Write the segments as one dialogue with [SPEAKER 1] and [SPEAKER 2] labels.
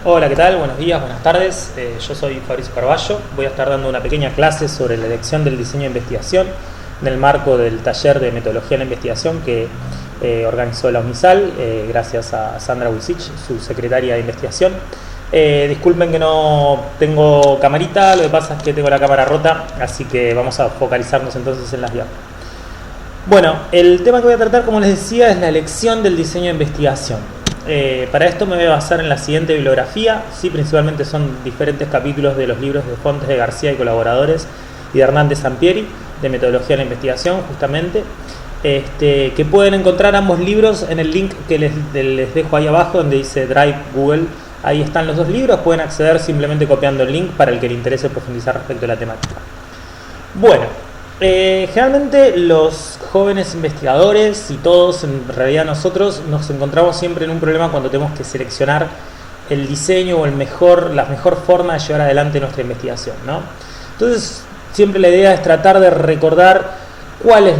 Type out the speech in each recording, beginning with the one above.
[SPEAKER 1] Hola, ¿qué tal? Buenos días, buenas tardes. Yo soy Fabricio Carballo. Voy a estar dando una pequeña clase sobre la elección del diseño de investigación en el marco del taller de metodología de la investigación que organizó la UNISAL, gracias a Sandra Wisich, su secretaria de investigación. Disculpen que no tengo camarita, lo que pasa es que tengo la cámara rota, así que vamos a focalizarnos entonces en las diapositivas. Bueno, el tema que voy a tratar, como les decía, es la elección del diseño de investigación. Para esto me voy a basar en la siguiente bibliografía, sí, principalmente son diferentes capítulos de los libros de Fontes de García y colaboradores y de Hernández Sampieri, de metodología de la investigación, justamente, que pueden encontrar ambos libros en el link que les dejo ahí abajo, donde dice Drive Google. Ahí están los dos libros, pueden acceder simplemente copiando el link para el que le interese profundizar respecto a la temática. Bueno, generalmente los jóvenes investigadores y todos, en realidad nosotros, nos encontramos siempre en un problema cuando tenemos que seleccionar el diseño o la mejor forma de llevar adelante nuestra investigación, ¿no? Entonces, siempre la idea es tratar de recordar cuál es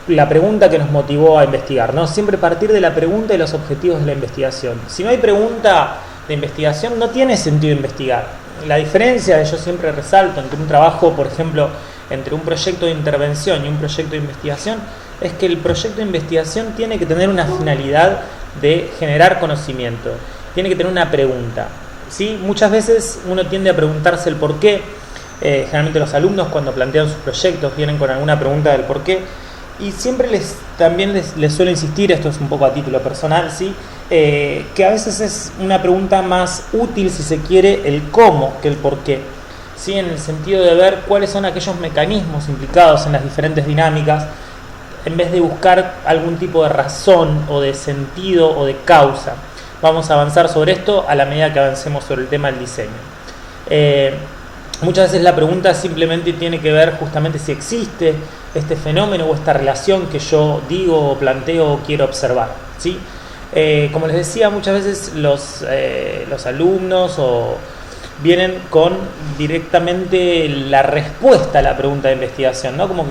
[SPEAKER 1] la pregunta que nos motivó a investigar, ¿no? Siempre partir de la pregunta y los objetivos de la investigación. Si no hay pregunta de investigación, no tiene sentido investigar. La diferencia, yo siempre resalto, entre un trabajo, por ejemplo, entre un proyecto de intervención y un proyecto de investigación, es que el proyecto de investigación tiene que tener una finalidad de generar conocimiento, tiene que tener una pregunta, ¿sí? Muchas veces uno tiende a preguntarse el por qué. Generalmente los alumnos, cuando plantean sus proyectos, vienen con alguna pregunta del por qué, y siempre también les suelo insistir, esto es un poco a título personal, ¿sí? Que a veces es una pregunta más útil, si se quiere, el cómo que el por qué, ¿sí? En el sentido de ver cuáles son aquellos mecanismos implicados en las diferentes dinámicas, en vez de buscar algún tipo de razón o de sentido o de causa. Vamos a avanzar sobre esto a la medida que avancemos sobre el tema del diseño. Muchas veces la pregunta simplemente tiene que ver justamente si existe este fenómeno o esta relación que yo digo o planteo o quiero observar, ¿sí? Como les decía, muchas veces los alumnos vienen con directamente la respuesta a la pregunta de investigación, ¿no? Como que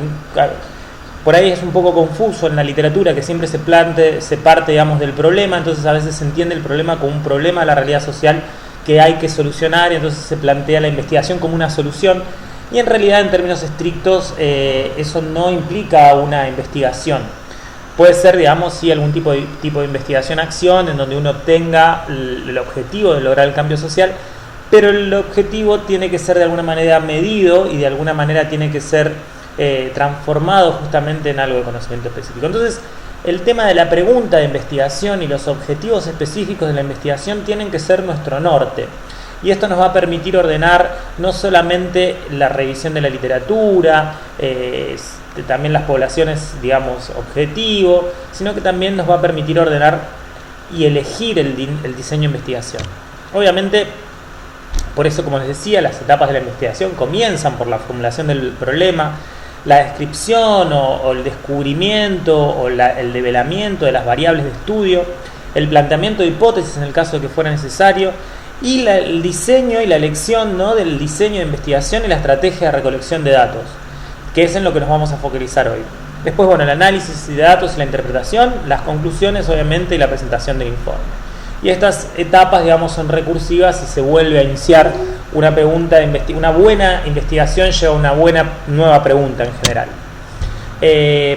[SPEAKER 1] por ahí es un poco confuso en la literatura que siempre se parte, digamos, del problema. Entonces a veces se entiende el problema como un problema de la realidad social que hay que solucionar, y entonces se plantea la investigación como una solución, y en realidad, en términos estrictos, eso no implica una investigación. Puede ser, digamos, sí, algún tipo de investigación-acción en donde uno tenga el objetivo de lograr el cambio social, pero el objetivo tiene que ser de alguna manera medido y de alguna manera tiene que ser transformado justamente en algo de conocimiento específico. Entonces, el tema de la pregunta de investigación y los objetivos específicos de la investigación tienen que ser nuestro norte. Y esto nos va a permitir ordenar no solamente la revisión de la literatura, también las poblaciones, digamos, objetivo, sino que también nos va a permitir ordenar y elegir el diseño de investigación. Obviamente, por eso, como les decía, las etapas de la investigación comienzan por la formulación del problema, la descripción o el descubrimiento o el develamiento de las variables de estudio, el planteamiento de hipótesis en el caso de que fuera necesario, y el diseño y la elección, ¿no?, del diseño de investigación y la estrategia de recolección de datos, que es en lo que nos vamos a focalizar hoy. Después, bueno, el análisis de datos y la interpretación, las conclusiones, obviamente, y la presentación del informe. Y estas etapas, digamos, son recursivas y se vuelve a iniciar una buena investigación lleva a una buena nueva pregunta en general.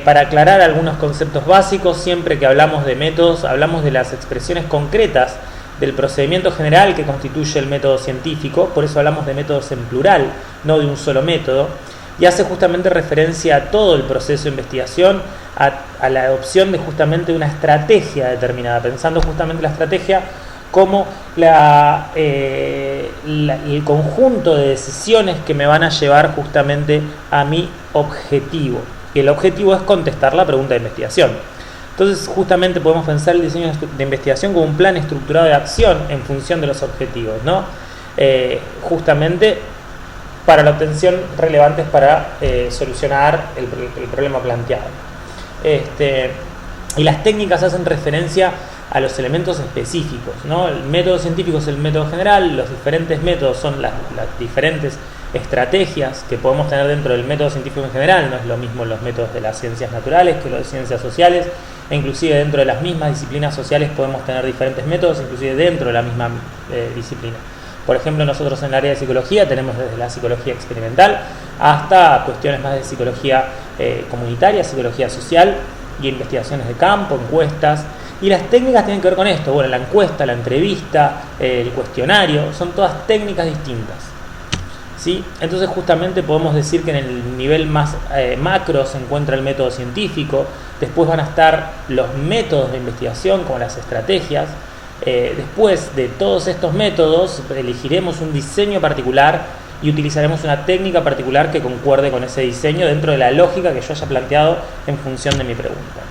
[SPEAKER 1] Para aclarar algunos conceptos básicos, siempre que hablamos de métodos, hablamos de las expresiones concretas del procedimiento general que constituye el método científico, por eso hablamos de métodos en plural, no de un solo método, y hace justamente referencia a todo el proceso de investigación, a la adopción de justamente una estrategia determinada, pensando justamente la estrategia como el conjunto de decisiones que me van a llevar justamente a mi objetivo. Y el objetivo es contestar la pregunta de investigación. Entonces, justamente podemos pensar el diseño de investigación como un plan estructurado de acción en función de los objetivos, ¿no? Justamente para la obtención relevantes para solucionar el problema planteado. Y las técnicas hacen referencia a los elementos específicos, ¿no? El método científico es el método general, los diferentes métodos son las diferentes estrategias que podemos tener dentro del método científico en general. No es lo mismo los métodos de las ciencias naturales que los de ciencias sociales, e inclusive dentro de las mismas disciplinas sociales podemos tener diferentes métodos, inclusive dentro de la misma disciplina. Por ejemplo, nosotros en el área de psicología tenemos desde la psicología experimental hasta cuestiones más de psicología comunitaria, psicología social y investigaciones de campo, encuestas. Y las técnicas tienen que ver con esto. Bueno, la encuesta, la entrevista, el cuestionario, son todas técnicas distintas, ¿sí? Entonces justamente podemos decir que en el nivel más macro se encuentra el método científico, después van a estar los métodos de investigación como las estrategias. Después de todos estos métodos elegiremos un diseño particular y utilizaremos una técnica particular que concuerde con ese diseño dentro de la lógica que yo haya planteado en función de mi pregunta.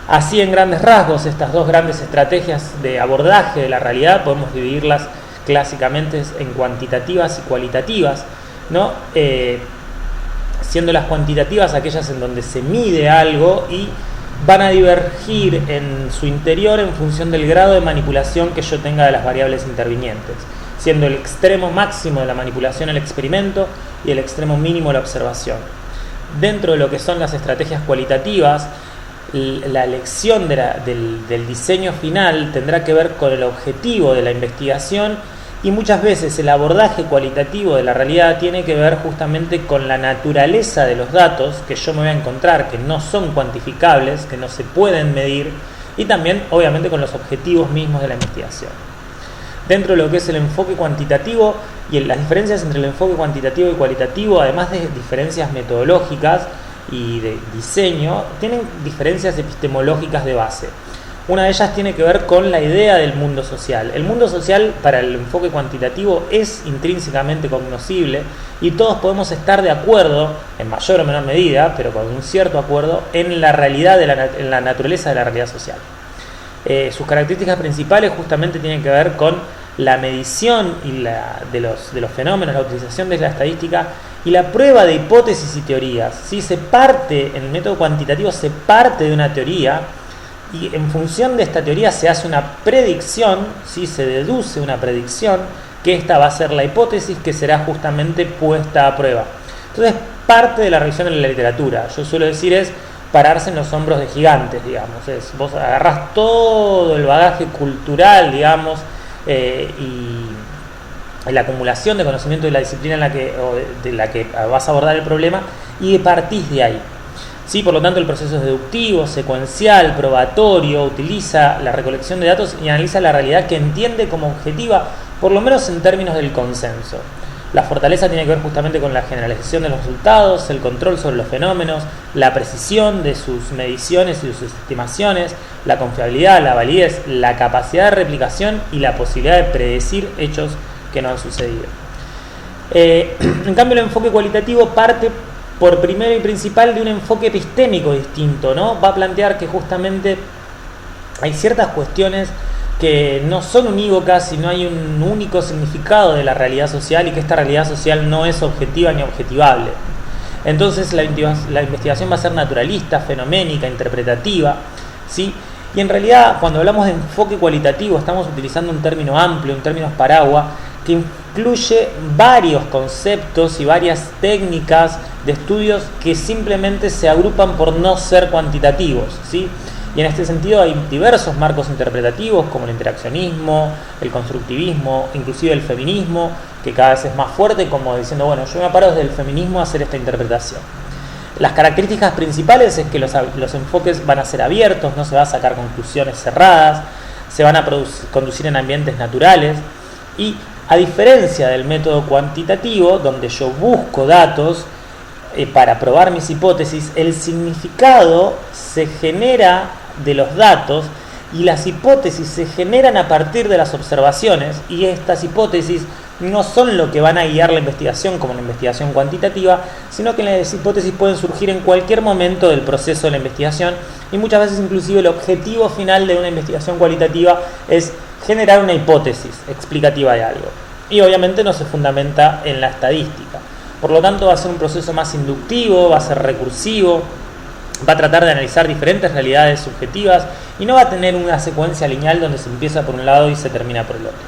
[SPEAKER 1] Así, en grandes rasgos, estas dos grandes estrategias de abordaje de la realidad podemos dividirlas clásicamente en cuantitativas y cualitativas, ¿no? Siendo las cuantitativas aquellas en donde se mide algo y van a divergir en su interior en función del grado de manipulación que yo tenga de las variables intervinientes, siendo el extremo máximo de la manipulación el experimento y el extremo mínimo la observación. Dentro de lo que son las estrategias cualitativas, la elección del diseño final tendrá que ver con el objetivo de la investigación, y muchas veces el abordaje cualitativo de la realidad tiene que ver justamente con la naturaleza de los datos que yo me voy a encontrar, que no son cuantificables, que no se pueden medir, y también obviamente con los objetivos mismos de la investigación. Dentro de lo que es el enfoque cuantitativo y las diferencias entre el enfoque cuantitativo y cualitativo, además de diferencias metodológicas y de diseño, tienen diferencias epistemológicas de base. Una de ellas tiene que ver con la idea del mundo social. El mundo social para el enfoque cuantitativo es intrínsecamente cognoscible y todos podemos estar de acuerdo, en mayor o menor medida, pero con un cierto acuerdo, en la realidad, en la naturaleza de la realidad social. Sus características principales justamente tienen que ver con la medición de los fenómenos, la utilización de la estadística y la prueba de hipótesis y teorías. ¿Sí? En el método cuantitativo se parte de una teoría y en función de esta teoría se hace una predicción, ¿sí? Se deduce una predicción, que esta va a ser la hipótesis que será justamente puesta a prueba. Entonces, parte de la revisión de la literatura, yo suelo decir, es pararse en los hombros de gigantes, digamos. Vos agarrás todo el bagaje cultural, digamos, y la acumulación de conocimiento de la disciplina de la que vas a abordar el problema, y partís de ahí. Sí, por lo tanto, el proceso es deductivo, secuencial, probatorio, utiliza la recolección de datos y analiza la realidad que entiende como objetiva, por lo menos en términos del consenso. La fortaleza tiene que ver justamente con la generalización de los resultados, el control sobre los fenómenos, la precisión de sus mediciones y de sus estimaciones, la confiabilidad, la validez, la capacidad de replicación y la posibilidad de predecir hechos que no han sucedido. En cambio, el enfoque cualitativo parte por primero y principal de un enfoque epistémico distinto, ¿no? Va a plantear que justamente hay ciertas cuestiones que no son unívocas y no hay un único significado de la realidad social, y que esta realidad social no es objetiva ni objetivable. Entonces la investigación va a ser naturalista, fenoménica, interpretativa, ¿sí? Y en realidad, cuando hablamos de enfoque cualitativo, estamos utilizando un término amplio, un término paraguas, que incluye varios conceptos y varias técnicas de estudios que simplemente se agrupan por no ser cuantitativos, ¿sí? Y en este sentido hay diversos marcos interpretativos, como el interaccionismo, el constructivismo, inclusive el feminismo, que cada vez es más fuerte, como diciendo, bueno, yo me paro desde el feminismo a hacer esta interpretación. Las características principales es que los enfoques van a ser abiertos, no se va a sacar conclusiones cerradas, se van a conducir en ambientes naturales, y a diferencia del método cuantitativo, donde yo busco datos para probar mis hipótesis, el significado se genera de los datos y las hipótesis se generan a partir de las observaciones, y estas hipótesis no son lo que van a guiar la investigación como una investigación cuantitativa, sino que las hipótesis pueden surgir en cualquier momento del proceso de la investigación, y muchas veces inclusive el objetivo final de una investigación cualitativa es generar una hipótesis explicativa de algo, y obviamente no se fundamenta en la estadística. Por lo tanto, va a ser un proceso más inductivo, va a ser recursivo, va a tratar de analizar diferentes realidades subjetivas y no va a tener una secuencia lineal donde se empieza por un lado y se termina por el otro.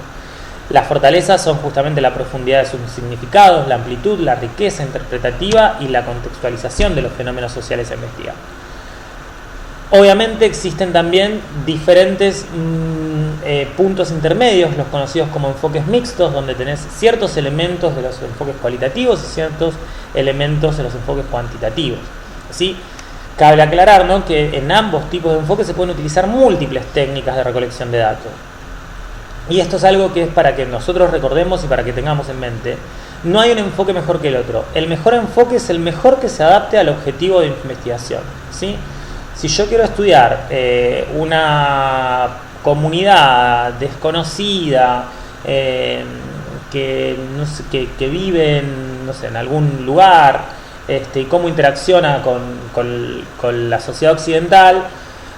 [SPEAKER 1] Las fortalezas son justamente la profundidad de sus significados, la amplitud, la riqueza interpretativa y la contextualización de los fenómenos sociales a investigar. Obviamente existen también diferentes puntos intermedios, los conocidos como enfoques mixtos, donde tenés ciertos elementos de los enfoques cualitativos y ciertos elementos de los enfoques cuantitativos, ¿sí? Cabe aclarar, ¿no?, que en ambos tipos de enfoques se pueden utilizar múltiples técnicas de recolección de datos. Y esto es algo que es para que nosotros recordemos y para que tengamos en mente. No hay un enfoque mejor que el otro. El mejor enfoque es el mejor que se adapte al objetivo de investigación, ¿sí? Si yo quiero estudiar una comunidad desconocida que vive en algún lugar y cómo interacciona con la sociedad occidental,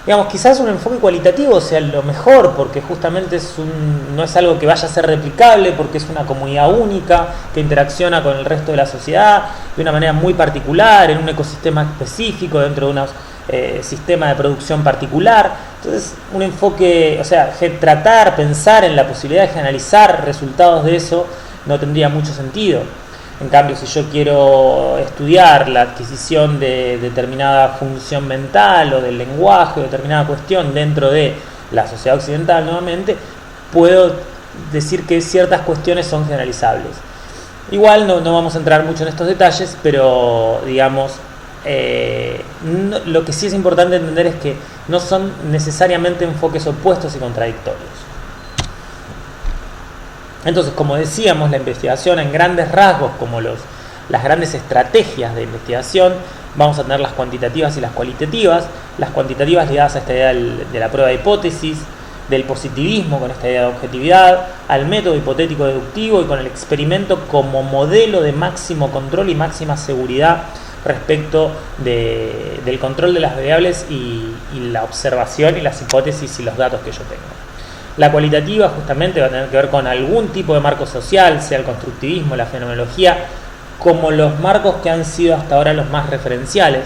[SPEAKER 1] digamos, quizás un enfoque cualitativo sea lo mejor, porque justamente no es algo que vaya a ser replicable, porque es una comunidad única que interacciona con el resto de la sociedad de una manera muy particular, en un ecosistema específico, dentro de un sistema de producción particular. Entonces, un enfoque, o sea, pensar en la posibilidad de analizar resultados de eso no tendría mucho sentido. En cambio, si yo quiero estudiar la adquisición de determinada función mental o del lenguaje o determinada cuestión dentro de la sociedad occidental, nuevamente, puedo decir que ciertas cuestiones son generalizables. Igual no vamos a entrar mucho en estos detalles, pero digamos, lo que sí es importante entender es que no son necesariamente enfoques opuestos y contradictorios. Entonces, como decíamos, la investigación en grandes rasgos, como las grandes estrategias de investigación, vamos a tener las cuantitativas y las cualitativas. Las cuantitativas ligadas a esta idea de la prueba de hipótesis, del positivismo con esta idea de objetividad, al método hipotético deductivo y con el experimento como modelo de máximo control y máxima seguridad respecto del control de las variables y la observación y las hipótesis y los datos que yo tengo. La cualitativa justamente va a tener que ver con algún tipo de marco social, sea el constructivismo, la fenomenología, como los marcos que han sido hasta ahora los más referenciales.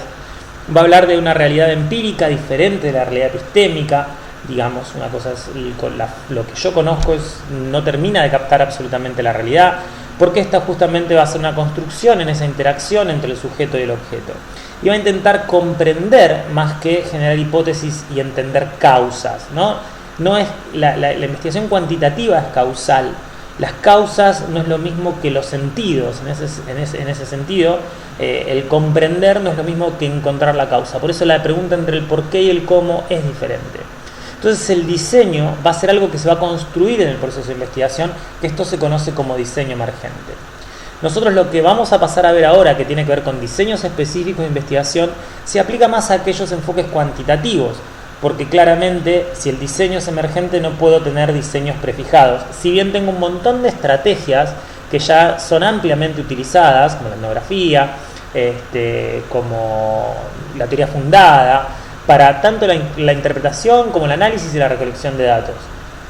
[SPEAKER 1] Va a hablar de una realidad empírica diferente de la realidad epistémica. Digamos, una cosa es lo que yo conozco no termina de captar absolutamente la realidad, porque esta justamente va a ser una construcción en esa interacción entre el sujeto y el objeto. Y va a intentar comprender más que generar hipótesis y entender causas, ¿no? No es la investigación cuantitativa es causal. Las causas no es lo mismo que los sentidos. En ese sentido, el comprender no es lo mismo que encontrar la causa. Por eso la pregunta entre el por qué y el cómo es diferente. Entonces el diseño va a ser algo que se va a construir en el proceso de investigación, que esto se conoce como diseño emergente. Nosotros lo que vamos a pasar a ver ahora, que tiene que ver con diseños específicos de investigación, se aplica más a aquellos enfoques cuantitativos, porque claramente si el diseño es emergente no puedo tener diseños prefijados. Si bien tengo un montón de estrategias que ya son ampliamente utilizadas, como la etnografía, como la teoría fundada, para tanto la interpretación como el análisis y la recolección de datos.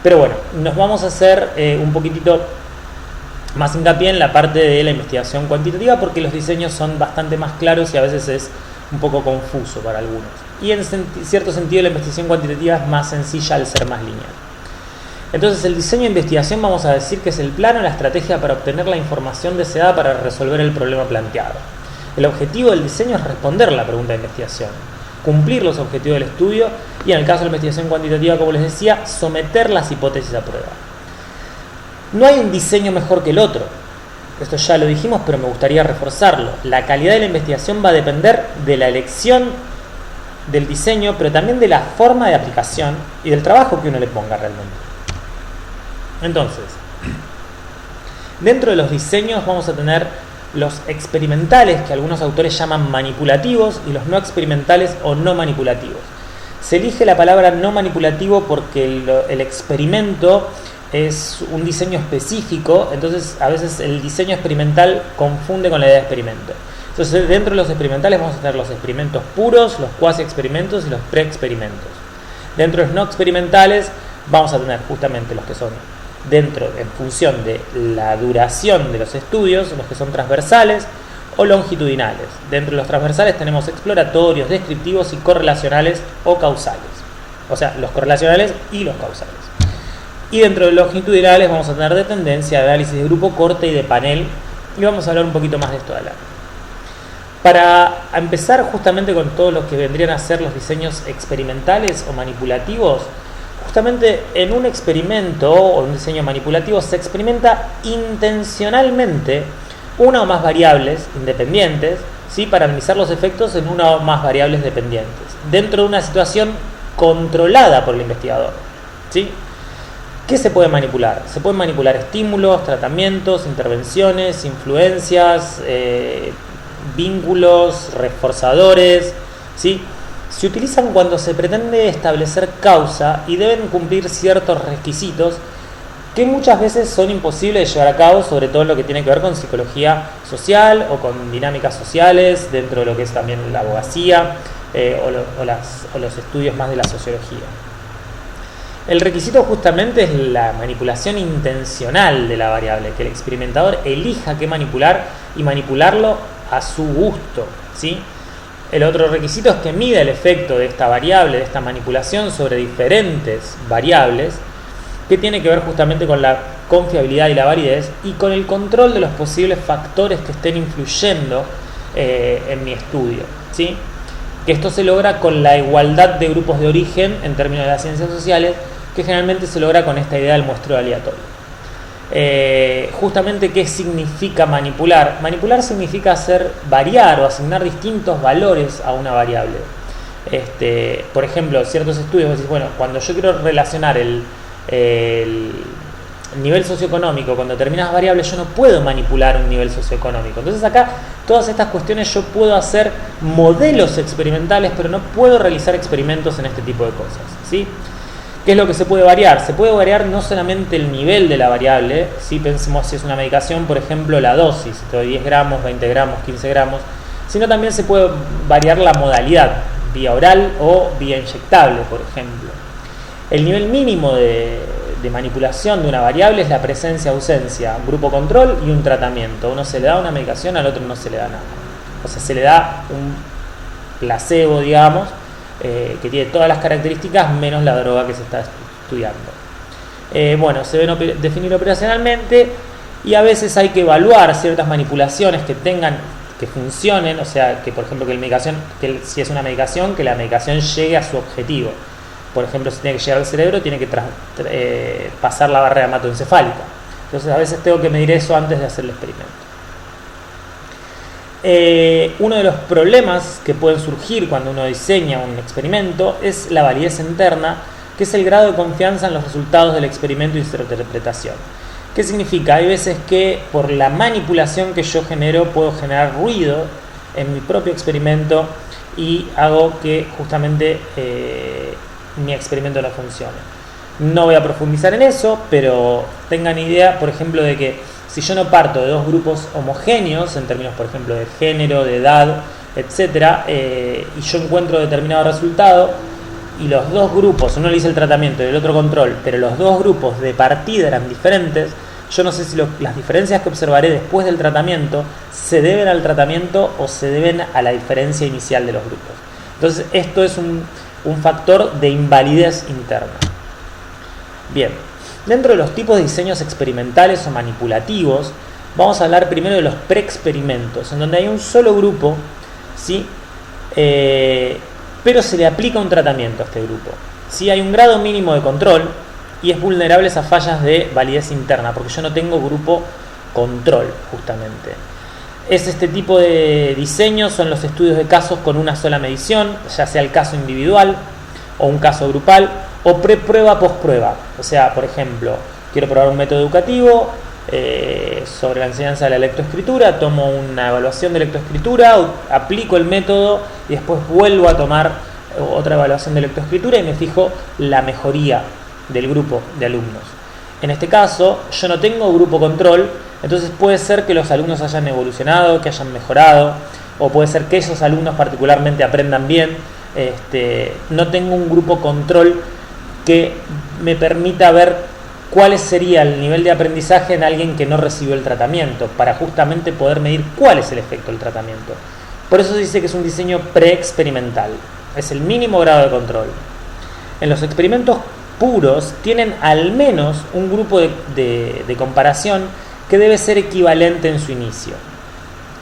[SPEAKER 1] Pero bueno, nos vamos a hacer un poquitito más hincapié en la parte de la investigación cuantitativa, porque los diseños son bastante más claros y a veces es un poco confuso para algunos. Y en cierto sentido la investigación cuantitativa es más sencilla al ser más lineal. Entonces el diseño de investigación vamos a decir que es el plano, la estrategia para obtener la información deseada para resolver el problema planteado. El objetivo del diseño es responder la pregunta de investigación, cumplir los objetivos del estudio y, en el caso de la investigación cuantitativa, como les decía, someter las hipótesis a prueba. No hay un diseño mejor que el otro. Esto ya lo dijimos, pero me gustaría reforzarlo. La calidad de la investigación va a depender de la elección del diseño, pero también de la forma de aplicación y del trabajo que uno le ponga realmente. Entonces, dentro de los diseños vamos a tener los experimentales, que algunos autores llaman manipulativos, y los no experimentales o no manipulativos. Se elige la palabra no manipulativo porque el experimento es un diseño específico, entonces a veces el diseño experimental confunde con la idea de experimento. Entonces, dentro de los experimentales vamos a tener los experimentos puros, los cuasi experimentos y los pre-experimentos. Dentro de los no experimentales vamos a tener justamente los que son en función de la duración de los estudios, los que son transversales o longitudinales. Dentro de los transversales tenemos exploratorios, descriptivos y correlacionales o causales. O sea, los correlacionales y los causales. Y dentro de longitudinales vamos a tener de tendencia, de análisis de grupo, corte y de panel. Y vamos a hablar un poquito más de esto adelante. Para empezar justamente con todo lo que vendrían a ser los diseños experimentales o manipulativos, justamente en un experimento o un diseño manipulativo se experimenta intencionalmente una o más variables independientes, ¿sí?, para minimizar los efectos en una o más variables dependientes, dentro de una situación controlada por el investigador, ¿sí? ¿Qué se puede manipular? Se pueden manipular estímulos, tratamientos, intervenciones, influencias, vínculos, reforzadores, ¿sí? Se utilizan cuando se pretende establecer causa y deben cumplir ciertos requisitos que muchas veces son imposibles de llevar a cabo, sobre todo en lo que tiene que ver con psicología social o con dinámicas sociales, dentro de lo que es también la abogacía o los estudios más de la sociología. El requisito justamente es la manipulación intencional de la variable, que el experimentador elija qué manipular y manipularlo a su gusto, ¿sí? El otro requisito es que mida el efecto de esta variable, de esta manipulación sobre diferentes variables, que tiene que ver justamente con la confiabilidad y la validez y con el control de los posibles factores que estén influyendo en mi estudio, ¿sí? Que esto se logra con la igualdad de grupos de origen en términos de las ciencias sociales, que generalmente se logra con esta idea del muestreo aleatorio. Justamente, ¿qué significa manipular? Manipular significa hacer variar o asignar distintos valores a una variable. Por ejemplo, ciertos estudios dicen, bueno, cuando yo quiero relacionar el nivel socioeconómico con determinadas variables, yo no puedo manipular un nivel socioeconómico. Entonces acá, todas estas cuestiones yo puedo hacer modelos experimentales, pero no puedo realizar experimentos en este tipo de cosas, ¿sí? ¿Qué es lo que se puede variar? Se puede variar no solamente el nivel de la variable, ¿sí? Pensemos si es una medicación, por ejemplo, la dosis, te doy 10 gramos, 20 gramos, 15 gramos, sino también se puede variar la modalidad, vía oral o vía inyectable, por ejemplo. El nivel mínimo de manipulación de una variable es la presencia-ausencia, un grupo control y un tratamiento. A uno se le da una medicación, al otro no se le da nada. O sea, se le da un placebo, digamos, que tiene todas las características menos la droga que se está estudiando. Bueno, se deben definir operacionalmente y a veces hay que evaluar ciertas manipulaciones que funcionen, o sea, que por ejemplo si es una medicación, que la medicación llegue a su objetivo. Por ejemplo, si tiene que llegar al cerebro, tiene que pasar la barrera hematoencefálica. Entonces a veces tengo que medir eso antes de hacer el experimento. Uno de los problemas que pueden surgir cuando uno diseña un experimento es la validez interna, que es el grado de confianza en los resultados del experimento y su interpretación. ¿Qué significa? Hay veces que por la manipulación que yo genero puedo generar ruido en mi propio experimento y hago que justamente mi experimento no funcione. No voy a profundizar en eso, pero tengan idea, por ejemplo, de que si yo no parto de dos grupos homogéneos, en términos, por ejemplo, de género, de edad, etc., y yo encuentro determinado resultado, y los dos grupos, uno le hice el tratamiento y el otro control, pero los dos grupos de partida eran diferentes, yo no sé si las diferencias que observaré después del tratamiento se deben al tratamiento o se deben a la diferencia inicial de los grupos. Entonces, esto es un factor de invalidez interna. Bien. Dentro de los tipos de diseños experimentales o manipulativos, vamos a hablar primero de los preexperimentos, en donde hay un solo grupo, ¿sí? Pero se le aplica un tratamiento a este grupo. ¿Sí? Hay un grado mínimo de control y es vulnerable a fallas de validez interna, porque yo no tengo grupo control, justamente. Este tipo de diseños son los estudios de casos con una sola medición, ya sea el caso individual o un caso grupal, o preprueba, posprueba. O sea, por ejemplo, quiero probar un método educativo sobre la enseñanza de la lectoescritura, tomo una evaluación de lectoescritura, aplico el método y después vuelvo a tomar otra evaluación de lectoescritura y me fijo la mejoría del grupo de alumnos. En este caso, yo no tengo grupo control, entonces puede ser que los alumnos hayan evolucionado, que hayan mejorado, o puede ser que esos alumnos particularmente aprendan bien. No tengo un grupo control que me permita ver cuál sería el nivel de aprendizaje en alguien que no recibió el tratamiento, para justamente poder medir cuál es el efecto del tratamiento. Por eso se dice que es un diseño preexperimental, es el mínimo grado de control. En los experimentos puros tienen al menos un grupo de comparación que debe ser equivalente en su inicio.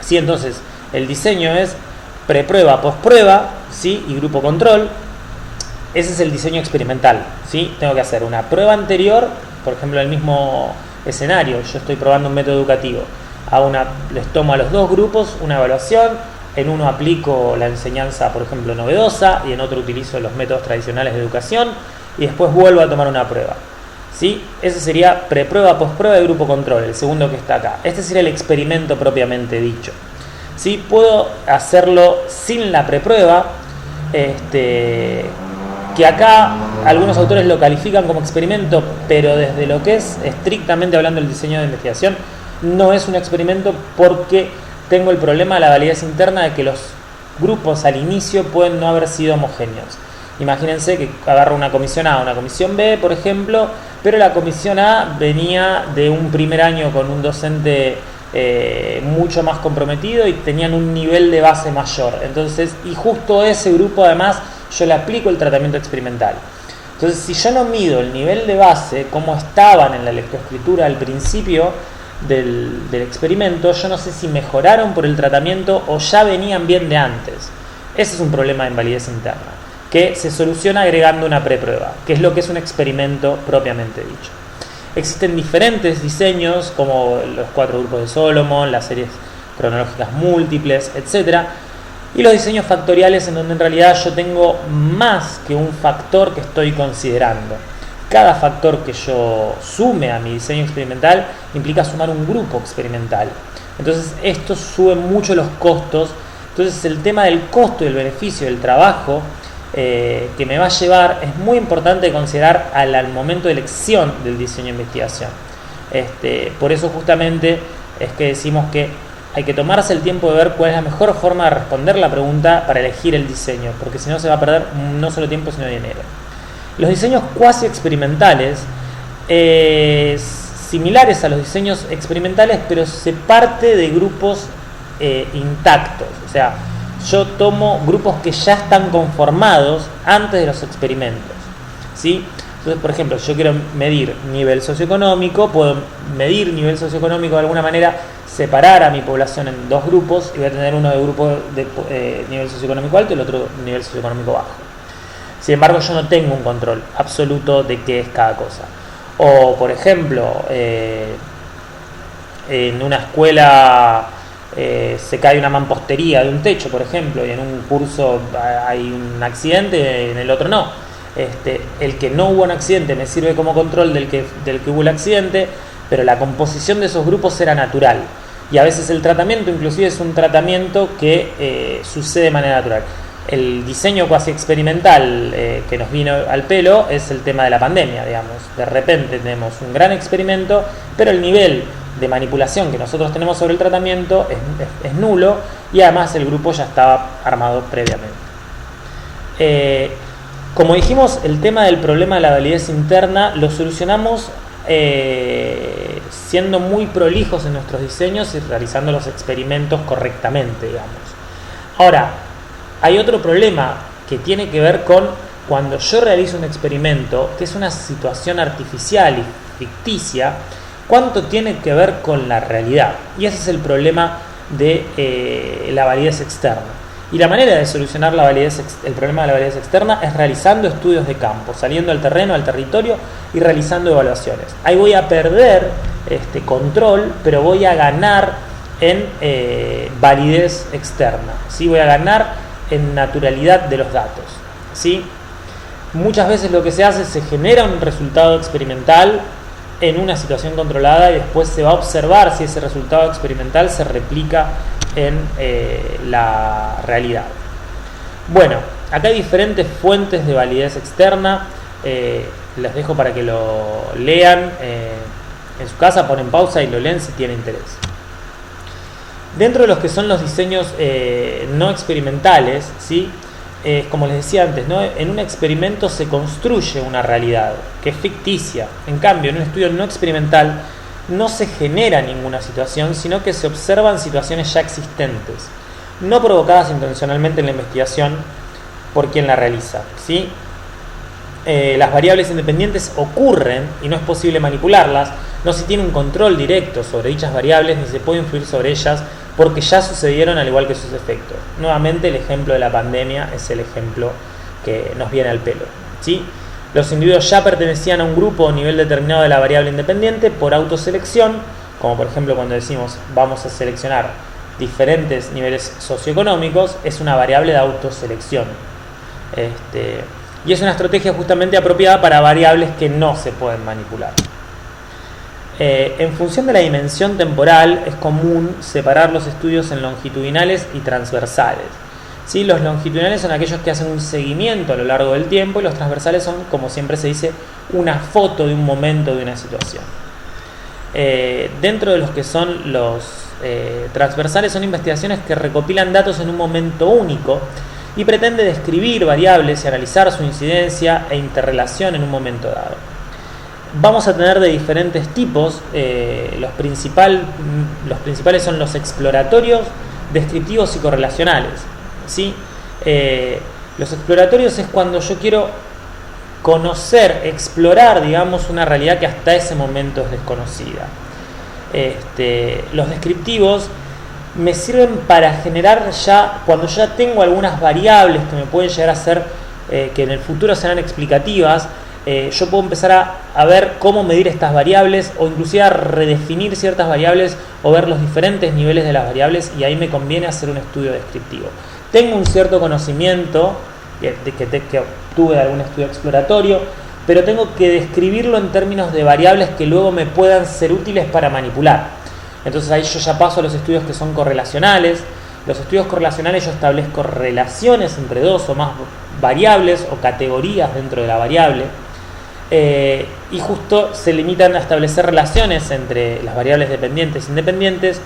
[SPEAKER 1] ¿Sí? Entonces, el diseño es preprueba, posprueba, ¿sí? Y grupo control. Ese es el diseño experimental, ¿sí? Tengo que hacer una prueba anterior, por ejemplo, en el mismo escenario, yo estoy probando un método educativo. Les tomo a los dos grupos una evaluación, en uno aplico la enseñanza, por ejemplo, novedosa, y en otro utilizo los métodos tradicionales de educación, y después vuelvo a tomar una prueba. ¿Sí? Ese sería preprueba, posprueba y grupo control, el segundo que está acá. Este sería el experimento propiamente dicho. ¿Sí? Puedo hacerlo sin la preprueba, que acá algunos autores lo califican como experimento, pero desde lo que es estrictamente hablando del diseño de investigación, no es un experimento porque tengo el problema de la validez interna de que los grupos al inicio pueden no haber sido homogéneos. Imagínense que agarro una comisión A, una comisión B, por ejemplo, pero la comisión A venía de un primer año con un docente mucho más comprometido y tenían un nivel de base mayor. Entonces, y justo a ese grupo además yo le aplico el tratamiento experimental. Entonces, si yo no mido el nivel de base, como estaban en la lectoescritura al principio del experimento, yo no sé si mejoraron por el tratamiento o ya venían bien de antes. Ese es un problema de invalidez interna, que se soluciona agregando una preprueba, que es lo que es un experimento propiamente dicho. Existen diferentes diseños, como los 4 grupos de Solomon, las series cronológicas múltiples, etc. Y los diseños factoriales, en donde en realidad yo tengo más que un factor que estoy considerando. Cada factor que yo sume a mi diseño experimental implica sumar un grupo experimental. Entonces esto sube mucho los costos. Entonces el tema del costo y el beneficio del trabajo que me va a llevar es muy importante considerar al momento de elección del diseño de investigación. Por eso justamente es que decimos que hay que tomarse el tiempo de ver cuál es la mejor forma de responder la pregunta para elegir el diseño, porque si no se va a perder no solo tiempo sino dinero. Los diseños cuasi experimentales, similares a los diseños experimentales, pero se parte de grupos intactos. O sea, yo tomo grupos que ya están conformados antes de los experimentos, ¿sí? Entonces, por ejemplo, yo quiero medir nivel socioeconómico, puedo medir nivel socioeconómico de alguna manera, separar a mi población en dos grupos y voy a tener uno de grupo de nivel socioeconómico alto y el otro nivel socioeconómico bajo. Sin embargo, yo no tengo un control absoluto de qué es cada cosa. O, por ejemplo, en una escuela se cae una mampostería de un techo, por ejemplo, y en un curso hay un accidente, en el otro no. El que no hubo un accidente me sirve como control del que hubo el accidente, pero la composición de esos grupos era natural. Y a veces el tratamiento inclusive es un tratamiento que sucede de manera natural. El diseño cuasi experimental que nos vino al pelo es el tema de la pandemia, digamos. De repente tenemos un gran experimento, pero el nivel de manipulación que nosotros tenemos sobre el tratamiento es nulo y además el grupo ya estaba armado previamente. Como dijimos, el tema del problema de la validez interna lo solucionamos siendo muy prolijos en nuestros diseños y realizando los experimentos correctamente, digamos. Ahora, hay otro problema que tiene que ver con cuando yo realizo un experimento, que es una situación artificial y ficticia, cuánto tiene que ver con la realidad. Y ese es el problema de la validez externa. Y la manera de solucionar el problema de la validez externa es realizando estudios de campo, saliendo al terreno, al territorio y realizando evaluaciones. Ahí voy a perder control, pero voy a ganar en validez externa, ¿sí? Voy a ganar en naturalidad de los datos, ¿sí? Muchas veces lo que se hace es se genera un resultado experimental en una situación controlada y después se va a observar si ese resultado experimental se replica en la realidad. Bueno, acá hay diferentes fuentes de validez externa, les dejo para que lo lean en su casa, ponen pausa y lo leen si tienen interés. Dentro de los que son los diseños no experimentales, ¿sí? Como les decía antes, ¿no? En un experimento se construye una realidad que es ficticia. En cambio, en un estudio no experimental no se genera ninguna situación, sino que se observan situaciones ya existentes, no provocadas intencionalmente en la investigación por quien la realiza, ¿sí? las variables independientes ocurren y no es posible manipularlas, no se tiene un control directo sobre dichas variables ni se puede influir sobre ellas porque ya sucedieron al igual que sus efectos. Nuevamente el ejemplo de la pandemia es el ejemplo que nos viene al pelo, ¿sí? Los individuos ya pertenecían a un grupo o nivel determinado de la variable independiente por autoselección, como por ejemplo cuando decimos vamos a seleccionar diferentes niveles socioeconómicos, es una variable de autoselección. Y es una estrategia justamente apropiada para variables que no se pueden manipular. En función de la dimensión temporal es común separar los estudios en longitudinales y transversales. ¿Sí? Los longitudinales son aquellos que hacen un seguimiento a lo largo del tiempo y los transversales son, como siempre se dice, una foto de un momento, de una situación. Dentro de los que son los transversales son investigaciones que recopilan datos en un momento único y pretende describir variables y analizar su incidencia e interrelación en un momento dado. Vamos a tener de diferentes tipos, los principales son los exploratorios, descriptivos y correlacionales. ¿Sí? Los exploratorios es cuando yo quiero conocer, explorar, digamos, una realidad que hasta ese momento es desconocida. Los descriptivos me sirven para generar ya, cuando ya tengo algunas variables que me pueden llegar a ser, que en el futuro serán explicativas, yo puedo empezar a ver cómo medir estas variables o inclusive a redefinir ciertas variables o ver los diferentes niveles de las variables y ahí me conviene hacer un estudio descriptivo. Tengo un cierto conocimiento que obtuve de algún estudio exploratorio, pero tengo que describirlo en términos de variables que luego me puedan ser útiles para manipular. Entonces ahí yo ya paso a los estudios que son correlacionales. Los estudios correlacionales yo establezco relaciones entre dos o más variables o categorías dentro de la variable. Y justo se limitan a establecer relaciones entre las variables dependientes e independientes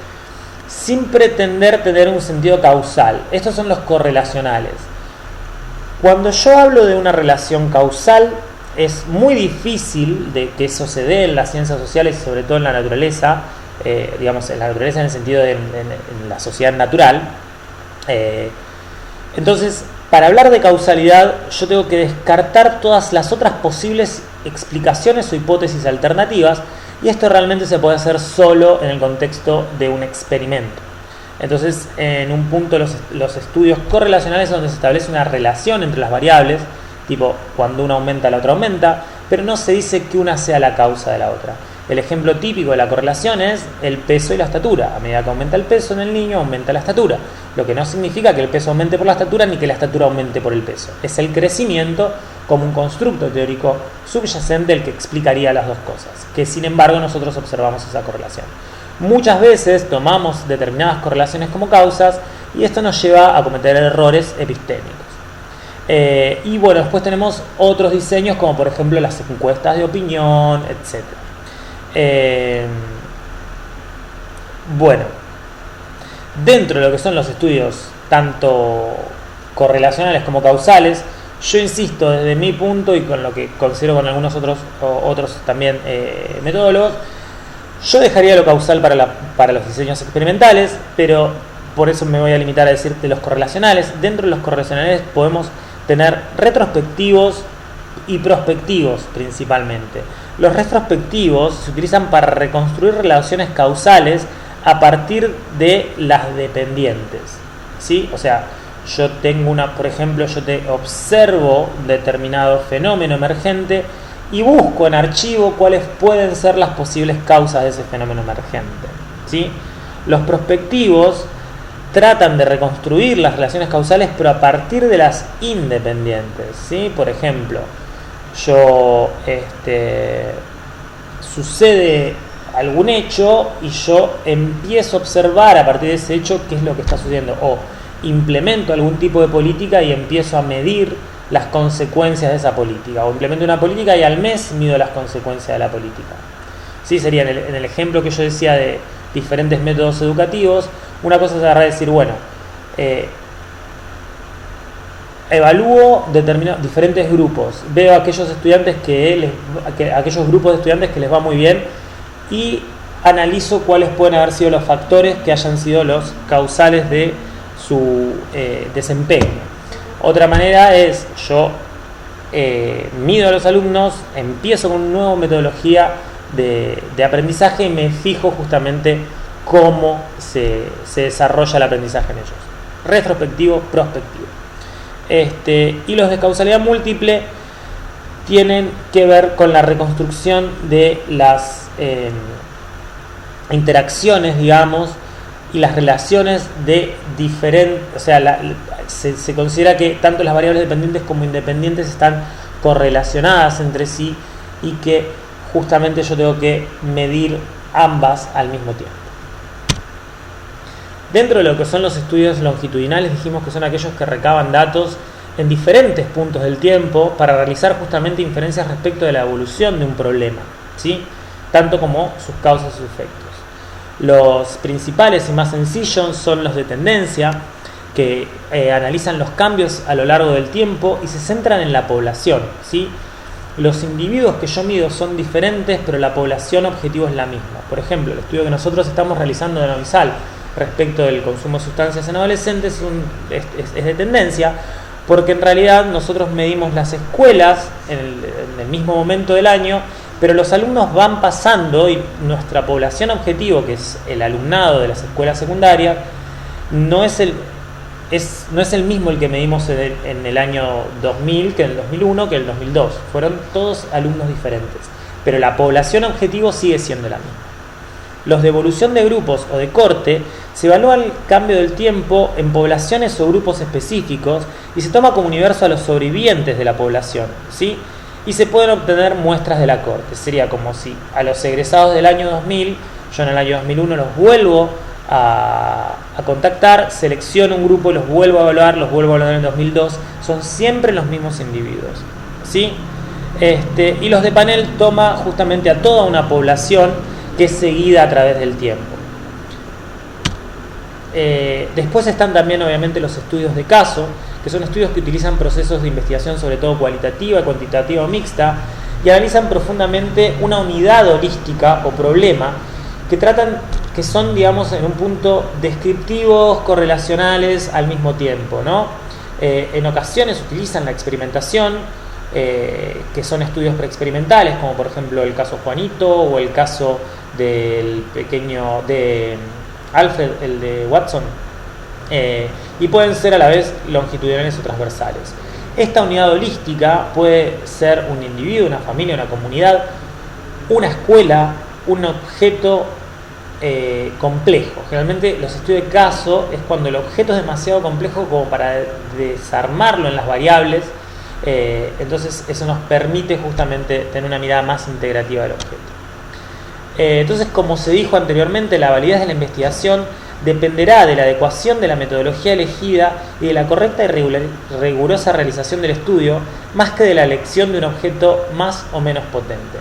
[SPEAKER 1] sin pretender tener un sentido causal. Estos son los correlacionales. Cuando yo hablo de una relación causal, es muy difícil de que eso se dé en las ciencias sociales y sobre todo en la naturaleza, digamos en la naturaleza en el sentido de en la sociedad natural. Entonces, para hablar de causalidad, yo tengo que descartar todas las otras posibles explicaciones o hipótesis alternativas, y esto realmente se puede hacer solo en el contexto de un experimento. Entonces, en un punto los estudios correlacionales es donde se establece una relación entre las variables, tipo cuando una aumenta la otra aumenta, pero no se dice que una sea la causa de la otra. El ejemplo típico de la correlación es el peso y la estatura. A medida que aumenta el peso en el niño, aumenta la estatura. Lo que no significa que el peso aumente por la estatura ni que la estatura aumente por el peso. Es el crecimiento como un constructo teórico subyacente el que explicaría las dos cosas, que sin embargo nosotros observamos esa correlación. Muchas veces tomamos determinadas correlaciones como causas y esto nos lleva a cometer errores epistémicos. Y bueno, después tenemos otros diseños como por ejemplo las encuestas de opinión, etc. Bueno, dentro de lo que son los estudios tanto correlacionales como causales, yo insisto desde mi punto y con lo que considero con algunos otros también metodólogos, yo dejaría lo causal para los diseños experimentales, pero por eso me voy a limitar a decirte los correlacionales. Dentro de los correlacionales podemos tener retrospectivos y prospectivos principalmente. Los retrospectivos se utilizan para reconstruir relaciones causales a partir de las dependientes, ¿sí? O sea, yo tengo por ejemplo, yo te observo determinado fenómeno emergente y busco en archivo cuáles pueden ser las posibles causas de ese fenómeno emergente, ¿sí? Los prospectivos tratan de reconstruir las relaciones causales, pero a partir de las independientes, ¿sí? Por ejemplo, sucede algún hecho y yo empiezo a observar a partir de ese hecho qué es lo que está sucediendo, o implemento algún tipo de política y empiezo a medir las consecuencias de esa política, o implemento una política y al mes mido las consecuencias de la política. Sí, sería en el ejemplo que yo decía de diferentes métodos educativos, una cosa es agarrar y decir, bueno, evalúo diferentes grupos, veo aquellos estudiantes aquellos grupos de estudiantes que les va muy bien y analizo cuáles pueden haber sido los factores que hayan sido los causales de su desempeño. Otra manera es yo mido a los alumnos, empiezo con una nueva metodología de aprendizaje y me fijo justamente cómo se desarrolla el aprendizaje en ellos. Retrospectivo, prospectivo. Y los de causalidad múltiple tienen que ver con la reconstrucción de las interacciones, digamos, y las relaciones de diferentes, o sea, se considera que tanto las variables dependientes como independientes están correlacionadas entre sí y que justamente yo tengo que medir ambas al mismo tiempo. Dentro de lo que son los estudios longitudinales, dijimos que son aquellos que recaban datos en diferentes puntos del tiempo para realizar justamente inferencias respecto de la evolución de un problema, ¿sí? Tanto como sus causas y sus efectos. Los principales y más sencillos son los de tendencia, que analizan los cambios a lo largo del tiempo y se centran en la población, ¿sí? Los individuos que yo mido son diferentes, pero la población objetivo es la misma. Por ejemplo, el estudio que nosotros estamos realizando de Novisal respecto del consumo de sustancias en adolescentes es de tendencia, porque en realidad nosotros medimos las escuelas en el mismo momento del año, pero los alumnos van pasando y nuestra población objetivo, que es el alumnado de las escuelas secundarias, no es el mismo el que medimos en el año 2000, que en el 2001, que en el 2002. Fueron todos alumnos diferentes, pero la población objetivo sigue siendo la misma. Los de evolución de grupos o de corte se evalúa el cambio del tiempo en poblaciones o grupos específicos y se toma como universo a los sobrevivientes de la población, ¿sí? Y se pueden obtener muestras de la corte. Sería como si a los egresados del año 2000, yo en el año 2001 los vuelvo a contactar, selecciono un grupo, los vuelvo a evaluar en el 2002, son siempre los mismos individuos, ¿sí? Y los de panel toma justamente a toda una población que es seguida a través del tiempo. Después están también obviamente los estudios de caso, que son estudios que utilizan procesos de investigación sobre todo cualitativa, cuantitativa o mixta, y analizan profundamente una unidad holística o problema que son, digamos, en un punto descriptivos, correlacionales al mismo tiempo, ¿no? En ocasiones utilizan la experimentación, que son estudios preexperimentales, como por ejemplo el caso Juanito o el caso del pequeño de Alfred, el de Watson, y pueden ser a la vez longitudinales o transversales. Esta unidad holística puede ser un individuo, una familia, una comunidad, una escuela, un objeto complejo. Generalmente los estudios de caso es cuando el objeto es demasiado complejo como para desarmarlo en las variables, entonces eso nos permite justamente tener una mirada más integrativa del objeto. Entonces, como se dijo anteriormente, la validez de la investigación dependerá de la adecuación de la metodología elegida y de la correcta y rigurosa realización del estudio, más que de la elección de un objeto más o menos potente.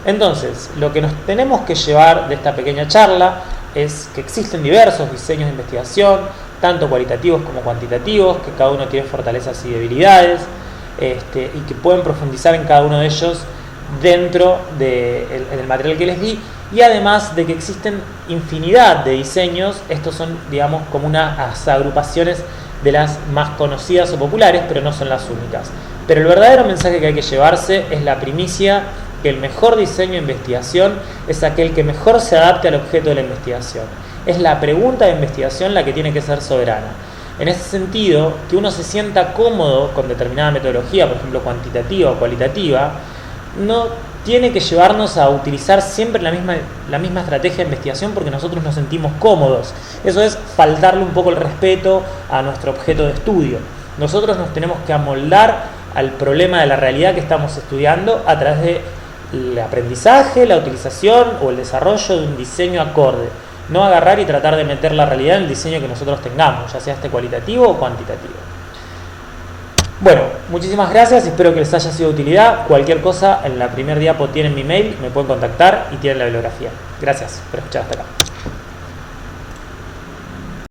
[SPEAKER 1] Entonces, lo que nos tenemos que llevar de esta pequeña charla es que existen diversos diseños de investigación, tanto cualitativos como cuantitativos, que cada uno tiene fortalezas y debilidades, y que pueden profundizar en cada uno de ellos dentro del material que les di, y además de que existen infinidad de diseños. Estos son, digamos, como unas agrupaciones de las más conocidas o populares, pero no son las únicas. Pero el verdadero mensaje que hay que llevarse es la primicia, que el mejor diseño de investigación es aquel que mejor se adapte al objeto de la investigación. Es la pregunta de investigación la que tiene que ser soberana. En ese sentido, que uno se sienta cómodo con determinada metodología, por ejemplo cuantitativa o cualitativa, no tiene que llevarnos a utilizar siempre la misma estrategia de investigación porque nosotros nos sentimos cómodos. Eso es faltarle un poco el respeto a nuestro objeto de estudio. Nosotros nos tenemos que amoldar al problema de la realidad que estamos estudiando a través del aprendizaje, la utilización o el desarrollo de un diseño acorde. No agarrar y tratar de meter la realidad en el diseño que nosotros tengamos, ya sea cualitativo o cuantitativo. Bueno, muchísimas gracias, espero que les haya sido de utilidad. Cualquier cosa, en la primer diapo tienen mi mail, me pueden contactar y tienen la bibliografía. Gracias por escuchar hasta acá.